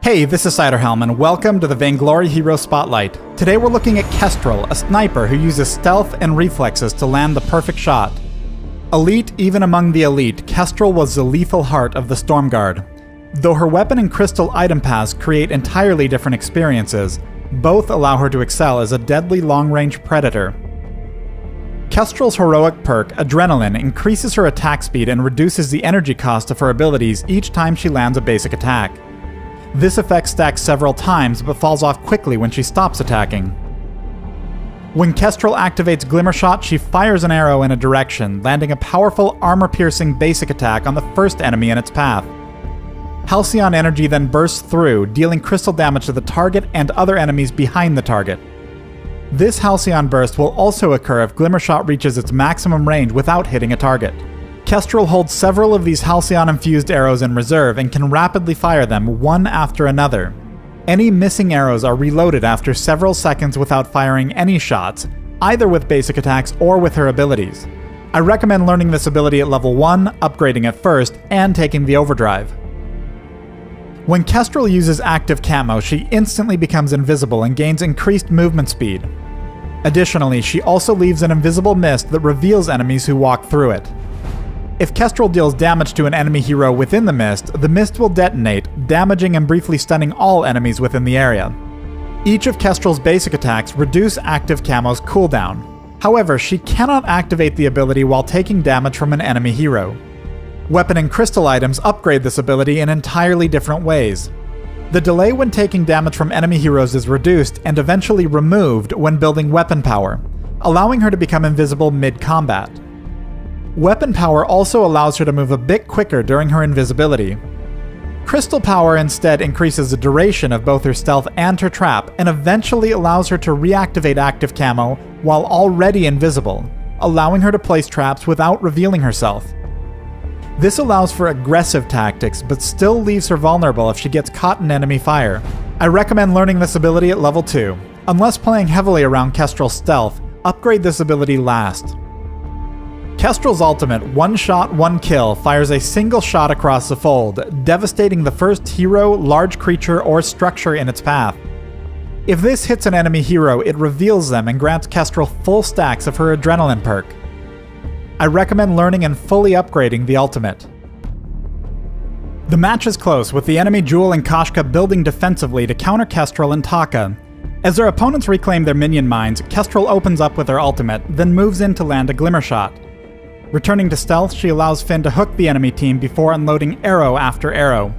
Hey, this is Ciderhelm, and welcome to the Vainglory Hero Spotlight. Today we're looking at Kestrel, a sniper who uses stealth and reflexes to land the perfect shot. Elite even among the elite, Kestrel was the lethal heart of the Stormguard. Though her weapon and crystal item paths create entirely different experiences, both allow her to excel as a deadly long-range predator. Kestrel's heroic perk, Adrenaline, increases her attack speed and reduces the energy cost of her abilities each time she lands a basic attack. This effect stacks several times, but falls off quickly when she stops attacking. When Kestrel activates Glimmer Shot, she fires an arrow in a direction, landing a powerful armor-piercing basic attack on the first enemy in its path. Halcyon energy then bursts through, dealing crystal damage to the target and other enemies behind the target. This Halcyon burst will also occur if Glimmer Shot reaches its maximum range without hitting a target. Kestrel holds several of these Halcyon-infused arrows in reserve and can rapidly fire them one after another. Any missing arrows are reloaded after several seconds without firing any shots, either with basic attacks or with her abilities. I recommend learning this ability at level 1, upgrading it first, and taking the overdrive. When Kestrel uses active camo, she instantly becomes invisible and gains increased movement speed. Additionally, she also leaves an invisible mist that reveals enemies who walk through it. If Kestrel deals damage to an enemy hero within the mist will detonate, damaging and briefly stunning all enemies within the area. Each of Kestrel's basic attacks reduce active camo's cooldown. However, she cannot activate the ability while taking damage from an enemy hero. Weapon and crystal items upgrade this ability in entirely different ways. The delay when taking damage from enemy heroes is reduced and eventually removed when building weapon power, allowing her to become invisible mid-combat. Weapon power also allows her to move a bit quicker during her invisibility. Crystal power instead increases the duration of both her stealth and her trap, and eventually allows her to reactivate active camo while already invisible, allowing her to place traps without revealing herself. This allows for aggressive tactics, but still leaves her vulnerable if she gets caught in enemy fire. I recommend learning this ability at level 2. Unless playing heavily around Kestrel's stealth, upgrade this ability last. Kestrel's ultimate, One Shot, One Kill, fires a single shot across the fold, devastating the first hero, large creature, or structure in its path. If this hits an enemy hero, it reveals them and grants Kestrel full stacks of her Adrenaline perk. I recommend learning and fully upgrading the ultimate. The match is close, with the enemy Jewel and Koshka building defensively to counter Kestrel and Taka. As their opponents reclaim their minion mines, Kestrel opens up with her ultimate, then moves in to land a Glimmer Shot. Returning to stealth, she allows Finn to hook the enemy team before unloading arrow after arrow.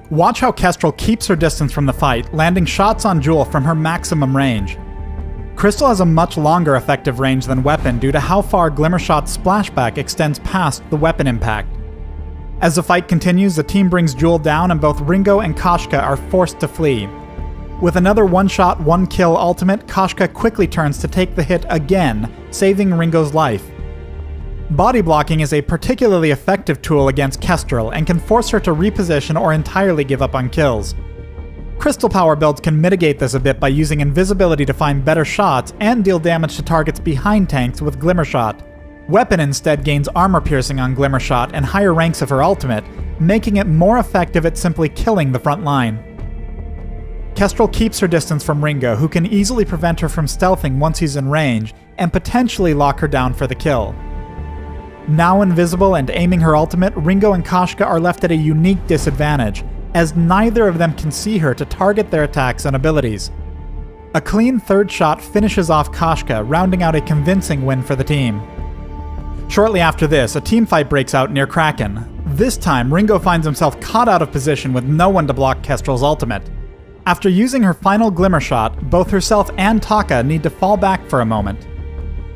Watch how Kestrel keeps her distance from the fight, landing shots on Jewel from her maximum range. Crystal has a much longer effective range than Weapon due to how far Glimmer Shot's splashback extends past the weapon impact. As the fight continues, the team brings Jewel down and both Ringo and Koshka are forced to flee. With another One Shot, One Kill ultimate, Koshka quickly turns to take the hit again, saving Ringo's life. Body blocking is a particularly effective tool against Kestrel and can force her to reposition or entirely give up on kills. Crystal power builds can mitigate this a bit by using invisibility to find better shots and deal damage to targets behind tanks with Glimmer Shot. Weapon instead gains armor piercing on Glimmer Shot and higher ranks of her ultimate, making it more effective at simply killing the front line. Kestrel keeps her distance from Ringo, who can easily prevent her from stealthing once he's in range, and potentially lock her down for the kill. Now invisible and aiming her ultimate, Ringo and Koshka are left at a unique disadvantage, as neither of them can see her to target their attacks and abilities. A clean third shot finishes off Koshka, rounding out a convincing win for the team. Shortly after this, a teamfight breaks out near Kraken. This time, Ringo finds himself caught out of position with no one to block Kestrel's ultimate. After using her final Glimmer Shot, both herself and Taka need to fall back for a moment.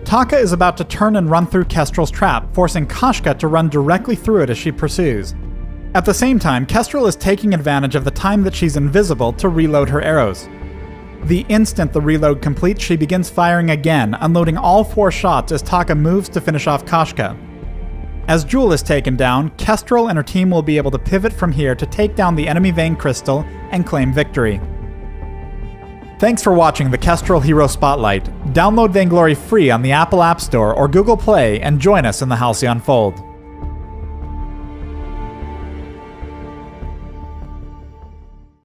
Taka is about to turn and run through Kestrel's trap, forcing Koshka to run directly through it as she pursues. At the same time, Kestrel is taking advantage of the time that she's invisible to reload her arrows. The instant the reload completes, she begins firing again, unloading all 4 shots as Taka moves to finish off Koshka. As Jewel is taken down, Kestrel and her team will be able to pivot from here to take down the enemy Vayne Crystal and claim victory. Thanks for watching the Kestrel Hero Spotlight. Download Vainglory free on the Apple App Store or Google Play and join us in the Halcyon Fold.